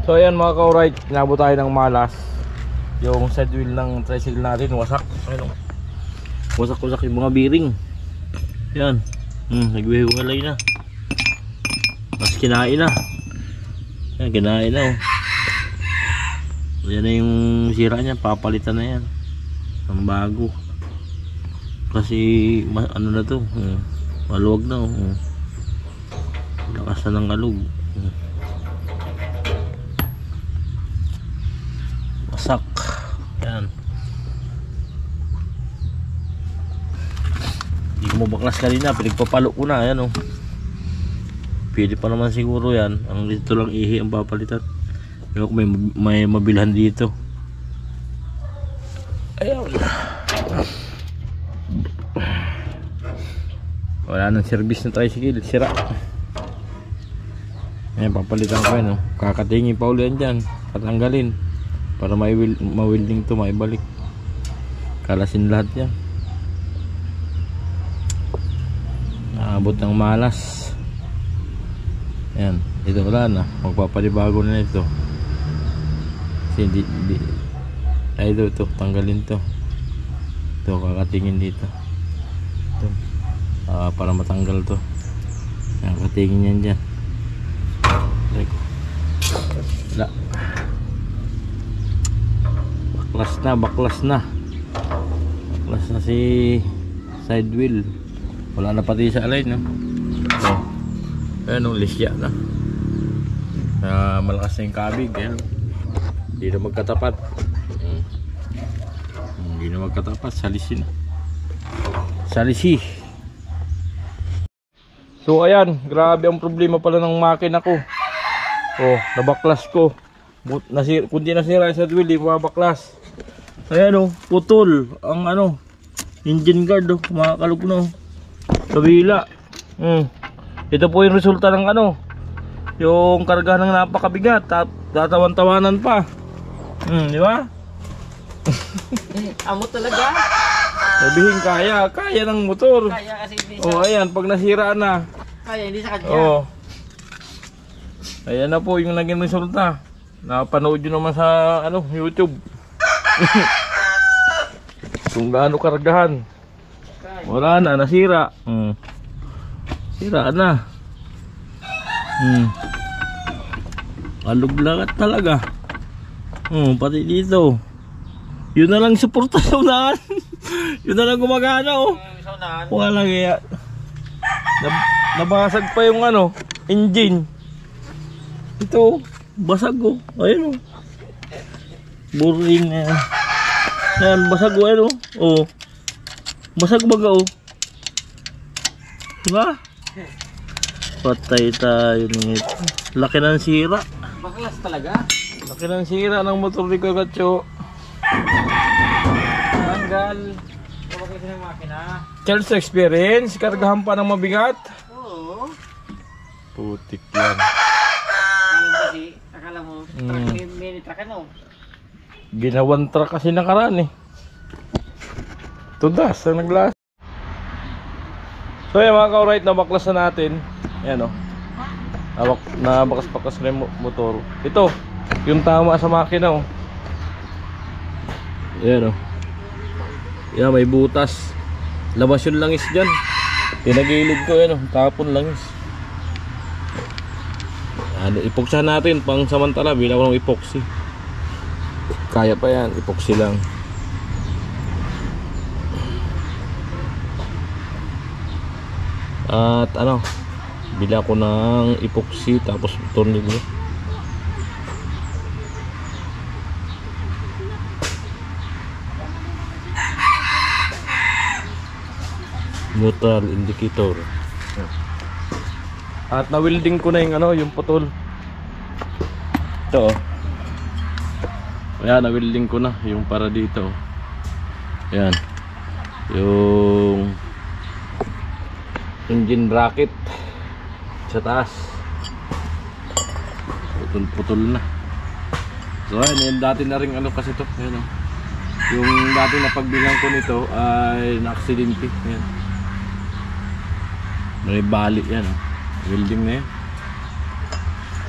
So ayan mga ka-alright, inabot tayo ng malas. Yung side wheel ng tricycle natin wasak. Ayun, wasak-wasak yung mga bearing. Yan. Nagwiwalay na. Mas kinain na. Yan, kinain na. Yan na yung sira niya, papalitan na yan. Ang bago. Kasi ano na to, maluwag na. Lakas na ng alog. Wasak. Yan. Hindi ko mabaklas kanina, pinagpapalo ko na. Ayan, pwede pa naman siguro yan. Ang dito lang ihi ang papalitan. Pero may mabilhan dito. Ayan. Wala nang service na tricycle, sira. Ayan, papalitan ko yan. Kakatingin pa ulit yan dyan, patanggalin para ma-welding to, maibalik. Kalasin lahat yan. Naabot ng malas. Ayan, ito wala na, magpapalibago na ito. Kasi ay ito, tanggalin to. Ito, kakatingin dito. Ito, para matanggal to. Kakatingin yan dyan. Wala. Baklas na si side wheel. Wala na pati sa align, no? Ayan, lisya na. Malakas na yung kabig. Ayan. Hindi na magkatapat. Hindi na magkatapat. Salisi. So ayan, grabe ang problema pala ng makina ko. Nabaklas ko. Kundi nasira sa wheel, di mabaklas. Ayan, putol ang engine guard, makakalog na. Kabila. Ito po yung resulta ng yung karga ng napakabigat. Tatawan-tawanan pa. Di ba? Amo talaga. Sabihin kaya ng motor. Kaya kasi hindi sa... ayan, pag nasira na. Kaya hindi sa kanya. Ayan na po yung naging resulta. Napanood nyo naman sa YouTube. Kung gaano kargahan. Wala na, nasira. Sira na. Alog lahat talaga. Pati dito. Yun na lang suporta sa unahan. Yun na lang gumagana, Wala kaya. Nabasag pa yung engine. Ito, basag Ayun, boring na yan. Yan, basag ayun, basag baga, diba? Patay tayo nito. Laki ng sira. Baklas talaga. Laki ng sira ng motor ni Kagacho. Tanggal. Baklas ng makina. Charles experience, kargahan pa ng mabigat. Oo. Putik yan. Akala mo, mini truck Ginawan truck kasi nakaraan Tudas ang naglas. So yan mga ka-alright, nabaklas na natin. Ayan nabakas-bakas na yung motor. Ito, yung tama sa makina Ayan Yan, may butas. Labas yung langis dyan. Tinagilid ko tapon langis. Ipoksahan natin pang samantala, bilang ko ng epoxy. Kaya pa yan, epoxy lang. At bila ko ng epoxy tapos tornilyo. Neutral indicator. At na-welding ko na yung putol. Ito Ayan, na-welding ko na yung para dito. Ayan. Yung engine bracket sa taas. Putol-putol na. So ayan, yung dati na rin kasi ito. Ayan Yung dati na pagbilang ko nito ay na-aksidente. Ayan. May bali yan Welding na yan.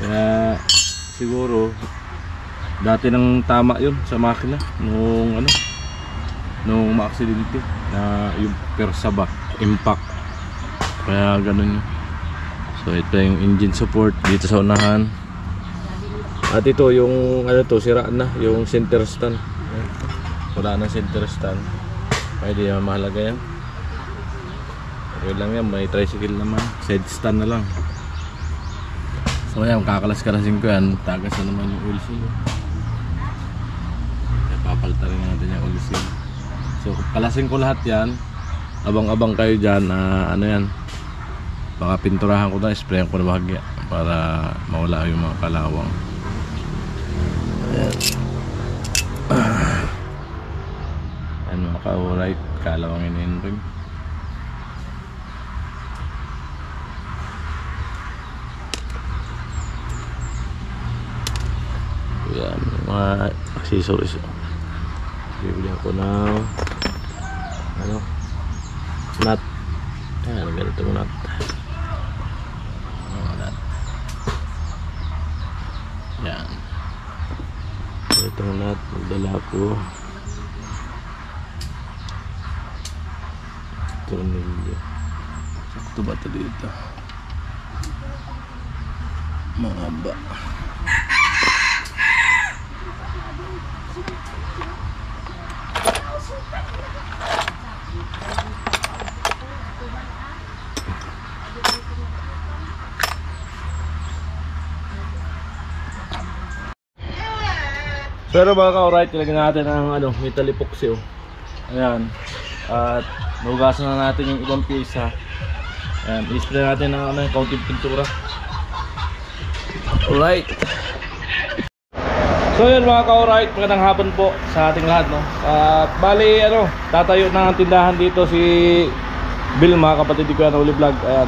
Kaya siguro dati nang tama yun sa makina nung ma-aksidente na yung persa ba, impact, kaya ganun yun. So ito yung engine support dito sa unahan, at ito yung sira na yung center stand. Wala na center stand, pwede naman, mahalaga yan. Okay lang yan, may tricycle naman, side stand na lang. So ayan, kakalas-kalasin ko yan, tagas na naman yung oil seal. Papalitan rin natin yung oil seal. So kalasin ko lahat yan, abang-abang kayo dyan, ano yan, baka pinturahan ko na, sprayan ko na bahagya para mawala yung mga kalawang. Ayan. Ayan mga ka-alright, kalawangin in rim. Yan, mga accessories. Bibili ako ng nut. Ayan, ganito mo nut. Nut. Yan. Ganito mo nut. Magdala ko. Tornilyo. Sakto ba ito dito? Mahaba. Pero mga ka-alright, ilagyan natin ang metal epoxy. Ayan. At nugasan na natin yung ibang pisa. Ayan, i-spray natin ng kaunting pintura. Alright. So yun mga ka-alright, magandang hapon po sa ating lahat, no. At bali tatayo na ang tindahan dito si Vilma, kapatid ko yan, Uli Vlog. Ayan.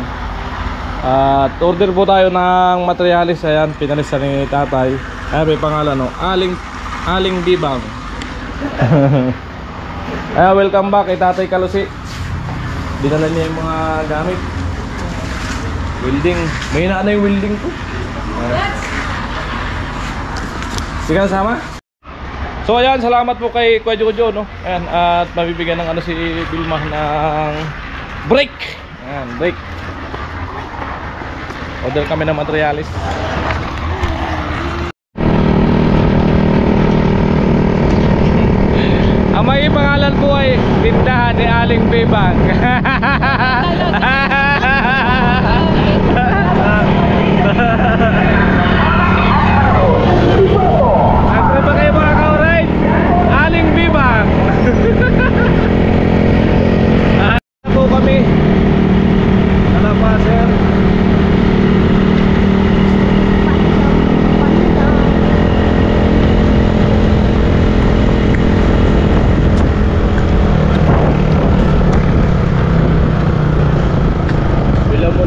At order po tayo ng materialis. Ayan, pinalista ni tatay. Ayan, may pangalan, no, Aling Bibang. Welcome back kay Tatay Kalusi. Dinala niya yung mga gamit. Welding. May na yung welding ko. Sige, sama. So ayan, salamat po kay Kuya Jojo, no. Ayan, at mabibigyan ng si Vilma ng brake. Ayan, brake. Order kami ng materialis. Ang may pangalan po ay tindahan ni Aling Bibang. Ako ba kayo mga ka-alright? Aling Bibang. Ano po kami? Ano pa, sir?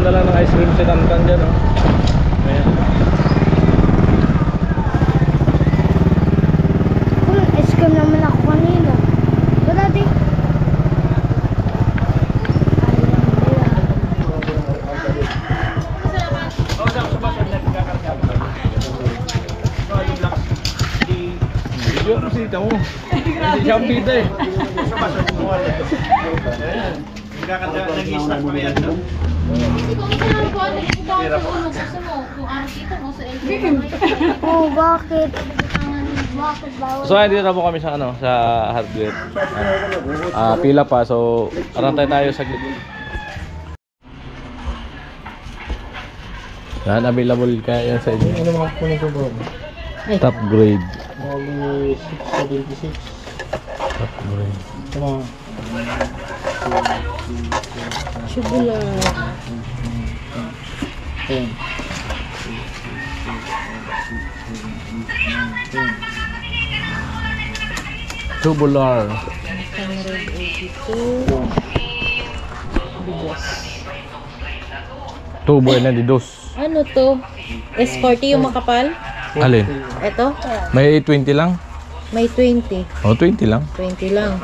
Na lang ng ice cream si Tantan dyan, oh. Ayan. Ice cream naman ako kanina. Ba dati? Video mo sita mo. Hindi siya ang bida eh. Nag-i-snack pa yan, no? Oh, bakit? Bakit bawal? So dito na po kami sa sa hardware. Pila pa, so arantay tayo saglit. Yan, available ka yan sa inyo. Ano mga kunin ko bro? Top grade. Bali 676. Top grade. Tama. Tubular. Ayan. Tubular. 182. Bigas. Tubo na di dos. Ano to? S40 yung makapal? Alin? Ito? May 20 lang? May 20. Oh, 20 lang. 20 lang.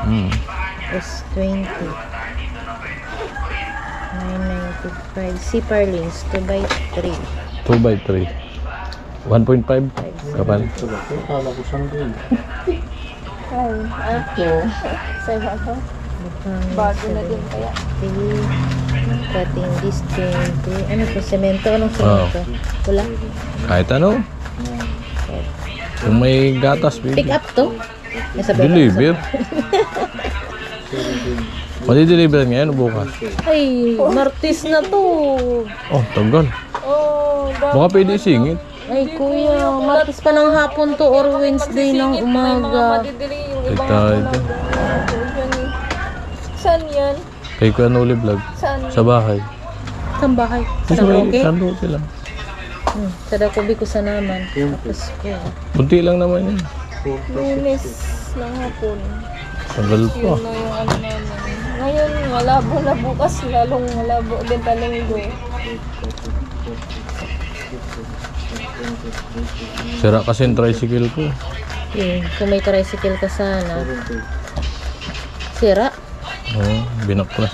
S20. 995. C Parlins 2x3. 2x3. 1.5 kapal. Akala ko sandal. Bago na din kaya. Cutting this 20. Ano to? Semento? Anong semento? Wala? Kahit ano. Kung may gatas, Pick baby. up to? Nasa baba. Deliver. Madi-deliver ngayon o bukas? Ay, Martis na to. Oh, tagal. Baka pwede isingit. Ay, kuya, Martis pa ng hapon to or Wednesday ng umaga. Ito. Saan yan? Kay Kuya Noli Vlog. Saan? Sa bahay. Saan bahay? Sa Sa may Dakoke? Sandote lang. Sa Dakobe ko sa naman. Tapos ko. Bunti lang naman yun. Lunes lang hapon. Tagal pa. Yun na yung ano namin. Ngayon, malabo na bukas. Lalong malabo din talinggo. Sira kasi yung tricycle ko. Kung may tricycle ka sana. Sira? Oo, binaklas.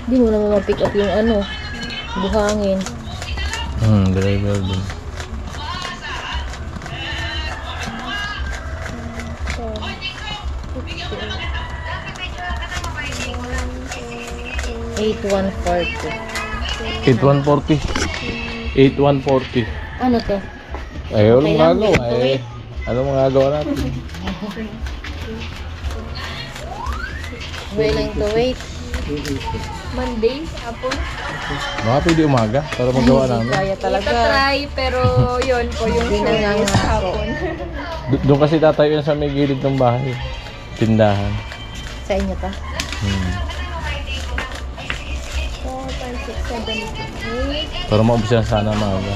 Hindi mo naman ma-pick up yung ano, buhangin. Driver din. $8,140. 8140. Ano to? Ay, ano Okay lang, magagawa? wait to wait. Ano magagawa natin? Willing to wait. Monday, hapon. Baka pwede umaga para magawa namin. Kaya talaga. Itatry, pero yun po yung Hindi na nga service nga. hapon. Doon kasi tatayo yan sa may gilid ng bahay. Tindahan. Sa inyo ta? 4, 5, 6, 7, 8, Para maubos sana maaga.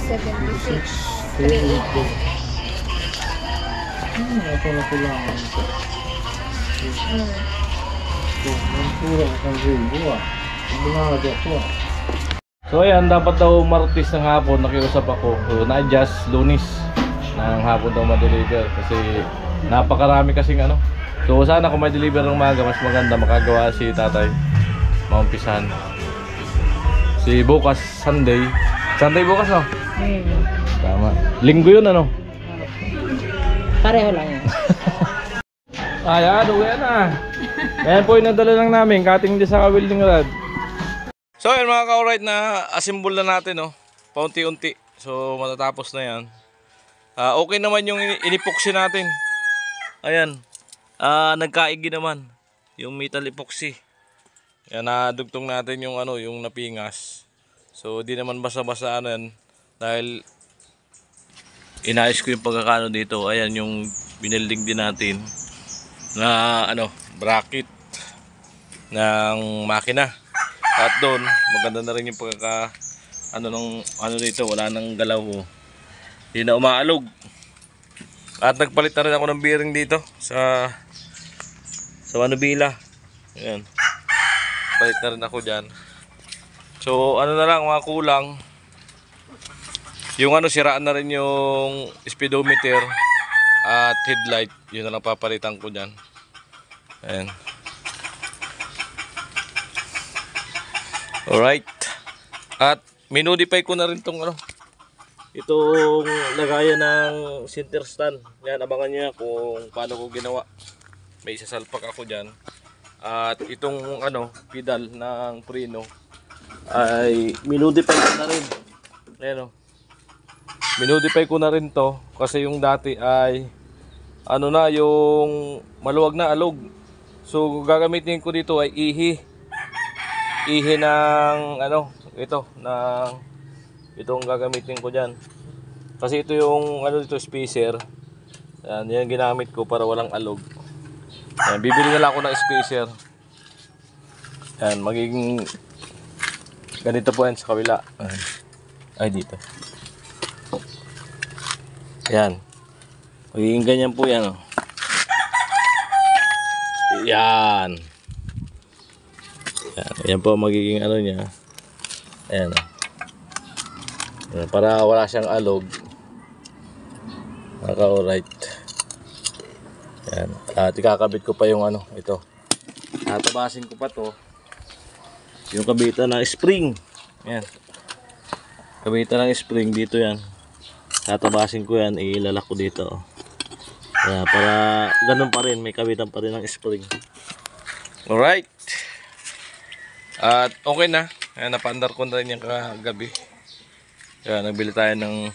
76, 380. Ito na kailangan. Ang pura ang ribo ah. Ang bunga ko ah. So ayan, dapat daw Martes ng hapon nakiusap ako. So na-adjust Lunes ng hapon daw ma-deliver kasi napakarami kasing ano. So sana kung may deliver ng umaga mas maganda, makagawa si tatay. Maumpisahan. Si bukas Sunday. Sunday bukas no? Tama. Linggo yun ano? Pareho lang yun. Ayan, uwi na. Ayan po yung nadala lang namin, cutting din sa welding rod. So ayan mga ka-alright, na assemble na natin no. Paunti-unti. So matatapos na yan. Okay naman yung inipoxy natin. Ayan. Nagkaigi naman yung metal epoxy. Ayan, nadugtong natin yung ano, yung napingas. So di naman basta-basta ano yan. Dahil inayos ko yung pagkakano dito. Ayan yung binilding din natin na ano, bracket ng makina. At doon maganda na rin yung pagkaka ano dito, wala nang galaw. Hindi na umaalog. At nagpalit na rin ako ng bearing dito sa manubila. Ayan. Palit na rin ako diyan. So ano na lang mga kulang. Yung ano, siraan na rin yung speedometer at headlight. Yun na lang papalitan ko dyan. Ayan. Alright. At minodify ko na rin tong ano, itong lagayan ng center stand. Yan, abangan niya kung paano ko ginawa. May isasalpak ako dyan. At itong ano, pedal ng preno ay minodify ko na rin. Ayan o. Minodify ko na rin to kasi yung dati ay ano na, yung maluwag na alog. So gagamitin ko dito ay ihi ng ano, ito ng itong gagamitin ko diyan. Kasi ito yung ano dito, spacer. Yan ginamit ko para walang alog. Yan, bibili na lang ako ng spacer. Yan, magiging ganito po yan sa kabila. Ay dito. Yan. Magiging ganyan po yan. Oh. Yan. Yan. Yan po magiging ano niya. Ayan. Oh. Para wala siyang alog. Naka-alright. Yan. At ikakabit ko pa yung ano, ito. Tatabasin ko pa to. Yung kabitan ng spring. Yan. Kabitan ng spring dito yan. Tatabasin ko yan, ilalak ko dito. Kaya para ganun pa rin, may kabitan pa rin ng spring. Alright. At okay na. Ayan, napaandar ko na rin yung kagabi. Kaya nagbili tayo ng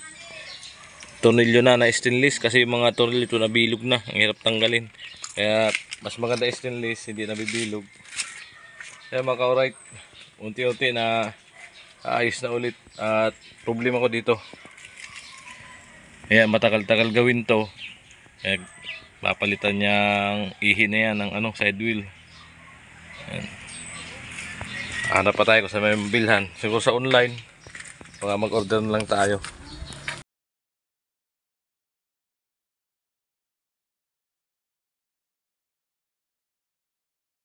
tornilyo na stainless kasi yung mga tornilyo ito nabilog na. Ang hirap tanggalin. Kaya mas maganda stainless, hindi nabibilog. Kaya mga ka-alright, unti-unti na ayos na ulit. At problema ko dito. Kaya matagal-tagal gawin to. Kaya papalitan niyang ihi na yan ng ano, side wheel. Ayan. Hanap pa tayo kung sa may bilhan. Siguro sa online. Baka mag-order na lang tayo.